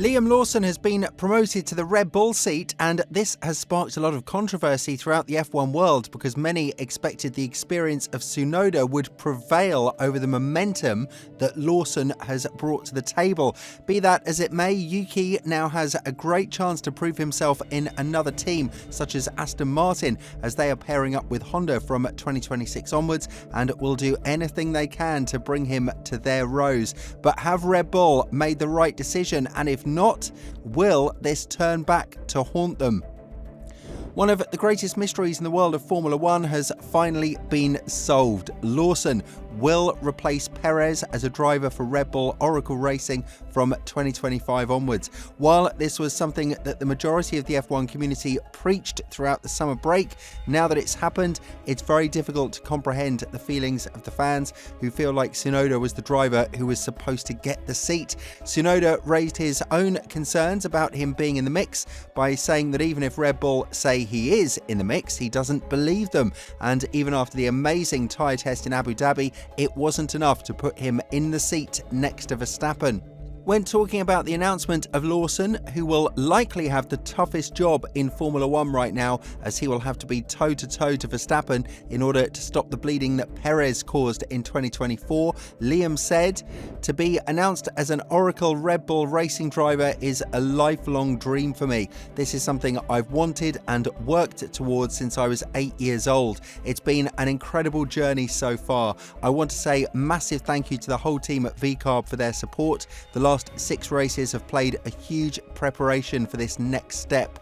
Liam Lawson has been promoted to the Red Bull seat, and this has sparked a lot of controversy throughout the F1 world because many expected the experience of Tsunoda would prevail over the momentum that Lawson has brought to the table. Be that as it may, Yuki now has a great chance to prove himself in another team such as Aston Martin, as they are pairing up with Honda from 2026 onwards and will do anything they can to bring him to their rows. But have Red Bull made the right decision, and if not, will this turn back to haunt them? One of the greatest mysteries in the world of Formula One has finally been solved. Lawson will replace Perez as a driver for Red Bull Oracle Racing from 2025 onwards. While this was something that the majority of the F1 community preached throughout the summer break, now that it's happened, it's very difficult to comprehend the feelings of the fans who feel like Tsunoda was the driver who was supposed to get the seat. Tsunoda raised his own concerns about him being in the mix by saying that even if Red Bull say he is in the mix, he doesn't believe them. And even after the amazing tyre test in Abu Dhabi, it wasn't enough to put him in the seat next to Verstappen. When talking about the announcement of Lawson, who will likely have the toughest job in Formula One right now, as he will have to be toe-to-toe to Verstappen in order to stop the bleeding that Perez caused in 2024, Liam said, "To be announced as an Oracle Red Bull racing driver is a lifelong dream for me. This is something I've wanted and worked towards since I was 8 years old. It's been an incredible journey so far. I want to say massive thank you to the whole team at VCARB for their support. The last 6 races have played a huge preparation for this next step.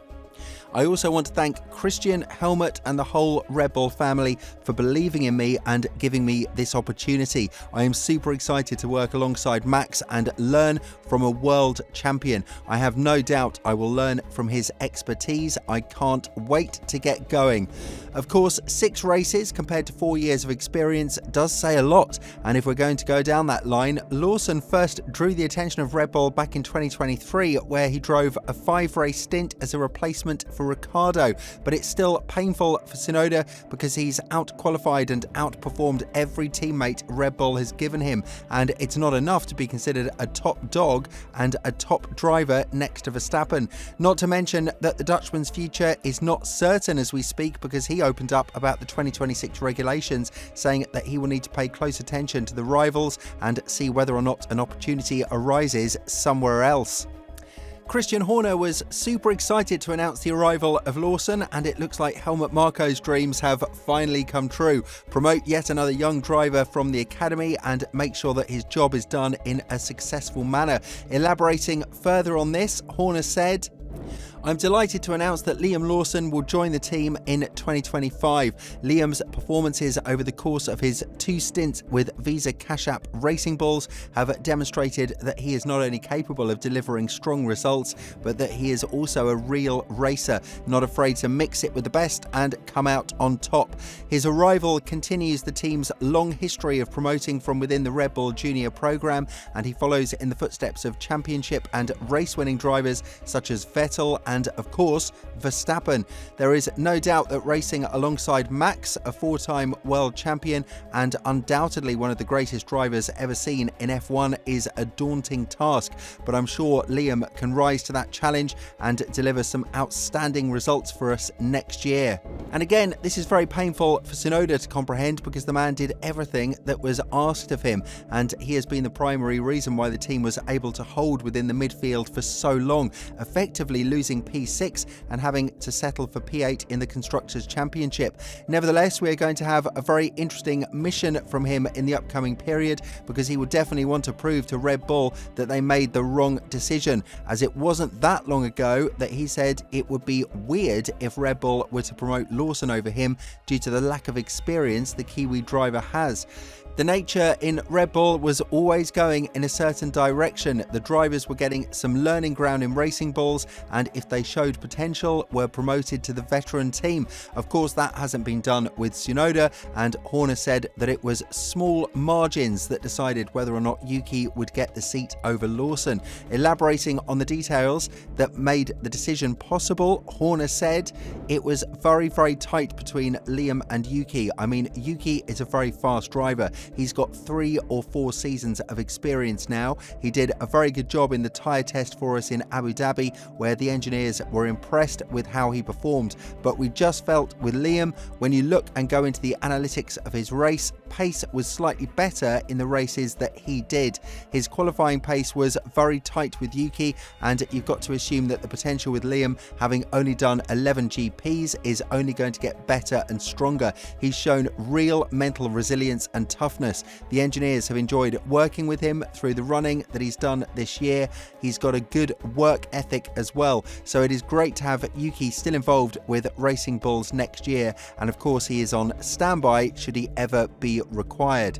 I also want to thank Christian, Helmut and the whole Red Bull family for believing in me and giving me this opportunity. I am super excited to work alongside Max and learn from a world champion. I have no doubt I will learn from his expertise. I can't wait to get going." Of course, 6 races compared to 4 years of experience does say a lot, and if we're going to go down that line, Lawson first drew the attention of Red Bull back in 2023, where he drove a 5-race stint as a replacement for Ricciardo, but it's still painful for Tsunoda because he's out-qualified and outperformed every teammate Red Bull has given him, and it's not enough to be considered a top dog and a top driver next to Verstappen. Not to mention that the Dutchman's future is not certain as we speak, because he opened up about the 2026 regulations, saying that he will need to pay close attention to the rivals and see whether or not an opportunity arises somewhere else. Christian Horner was super excited to announce the arrival of Lawson, and it looks like Helmut Marko's dreams have finally come true. Promote yet another young driver from the academy and make sure that his job is done in a successful manner. Elaborating further on this, Horner said, "I'm delighted to announce that Liam Lawson will join the team in 2025. Liam's performances over the course of his 2 stints with Visa Cash App Racing Bulls have demonstrated that he is not only capable of delivering strong results, but that he is also a real racer, not afraid to mix it with the best and come out on top. His arrival continues the team's long history of promoting from within the Red Bull Junior program, and he follows in the footsteps of championship and race-winning drivers such as Vettel and, of course, Verstappen. There is no doubt that racing alongside Max, a 4-time world champion and undoubtedly one of the greatest drivers ever seen in F1, is a daunting task, but I'm sure Liam can rise to that challenge and deliver some outstanding results for us next year." And again, this is very painful for Tsunoda to comprehend, because the man did everything that was asked of him, and he has been the primary reason why the team was able to hold within the midfield for so long, effectively losing P6 and having to settle for P8 in the Constructors' Championship. Nevertheless, we are going to have a very interesting mission from him in the upcoming period, because he will definitely want to prove to Red Bull that they made the wrong decision, as it wasn't that long ago that he said it would be weird if Red Bull were to promote Lawson over him due to the lack of experience the Kiwi driver has. The nature in Red Bull was always going in a certain direction. The drivers were getting some learning ground in racing bulls, and if they showed potential, were promoted to the veteran team. Of course, that hasn't been done with Tsunoda, and Horner said that it was small margins that decided whether or not Yuki would get the seat over Lawson. Elaborating on the details that made the decision possible, Horner said it was very, very tight between Liam and Yuki. I mean, Yuki is a very fast driver. He's got 3 or 4 seasons of experience now. He did a very good job in the tyre test for us in Abu Dhabi, where the engineers were impressed with how he performed. But we just felt with Liam, when you look and go into the analytics of his race, pace was slightly better in the races that he did. His qualifying pace was very tight with Yuki, and you've got to assume that the potential with Liam, having only done 11 GPs, is only going to get better and stronger. He's shown real mental resilience and toughness. The engineers have enjoyed working with him through the running that he's done this year. He's got a good work ethic as well, so it is great to have Yuki still involved with Racing Bulls next year, and of course he is on standby should he ever be required.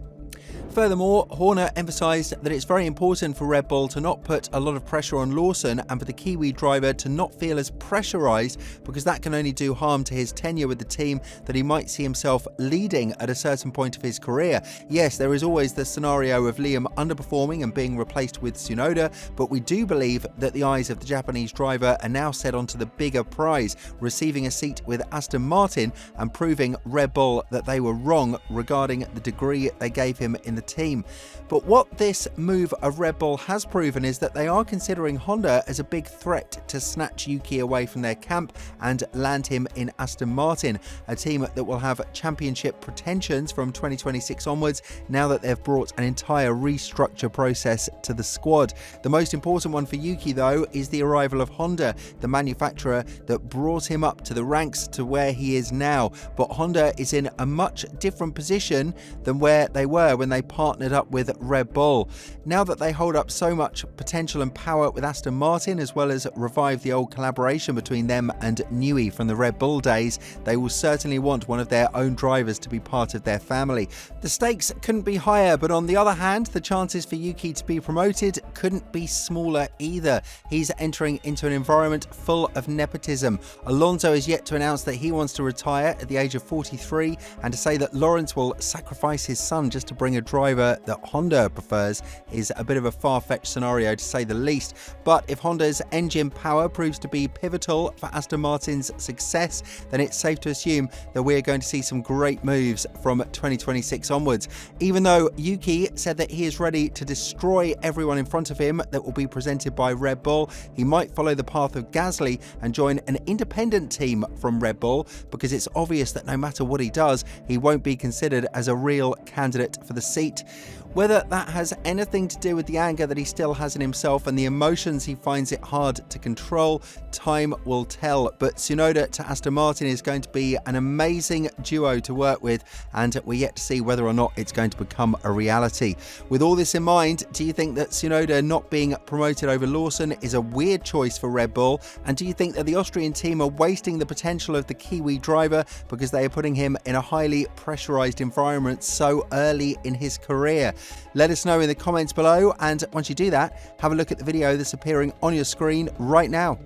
Furthermore, Horner emphasised that it's very important for Red Bull to not put a lot of pressure on Lawson and for the Kiwi driver to not feel as pressurised, because that can only do harm to his tenure with the team, that he might see himself leading at a certain point of his career. Yes, there is always the scenario of Liam underperforming and being replaced with Tsunoda, but we do believe that the eyes of the Japanese driver are now set onto the bigger prize, receiving a seat with Aston Martin and proving Red Bull that they were wrong regarding the degree they gave him in the team. But what this move of Red Bull has proven is that they are considering Honda as a big threat to snatch Yuki away from their camp and land him in Aston Martin, a team that will have championship pretensions from 2026 onwards, now that they've brought an entire restructure process to the squad. The most important one for Yuki, though, is the arrival of Honda, the manufacturer that brought him up to the ranks to where he is now. But Honda is in a much different position than where they were when they partnered up with Red Bull. Now that they hold up so much potential and power with Aston Martin, as well as revive the old collaboration between them and Newey from the Red Bull days, they will certainly want one of their own drivers to be part of their family. The stakes couldn't be higher, but on the other hand, the chances for Yuki to be promoted couldn't be smaller either. He's entering into an environment full of nepotism. Alonso is yet to announce that he wants to retire at the age of 43, and to say that Lawrence will sacrifice his son just to bring a driver that Honda prefers is a bit of a far-fetched scenario, to say the least. But if Honda's engine power proves to be pivotal for Aston Martin's success, then it's safe to assume that we're going to see some great moves from 2026 onwards. Even though Yuki said that he is ready to destroy everyone in front of him that will be presented by Red Bull, he might follow the path of Gasly and join an independent team from Red Bull, because it's obvious that no matter what he does, he won't be considered as a real candidate for the seat. Whether that has anything to do with the anger that he still has in himself and the emotions he finds it hard to control, time will tell. But Tsunoda to Aston Martin is going to be an amazing duo to work with, and we're yet to see whether or not it's going to become a reality. With all this in mind, do you think that Tsunoda not being promoted over Lawson is a weird choice for Red Bull? And do you think that the Austrian team are wasting the potential of the Kiwi driver because they are putting him in a highly pressurised environment so early in his career? Let us know in the comments below, and once you do that, have a look at the video that's appearing on your screen right now.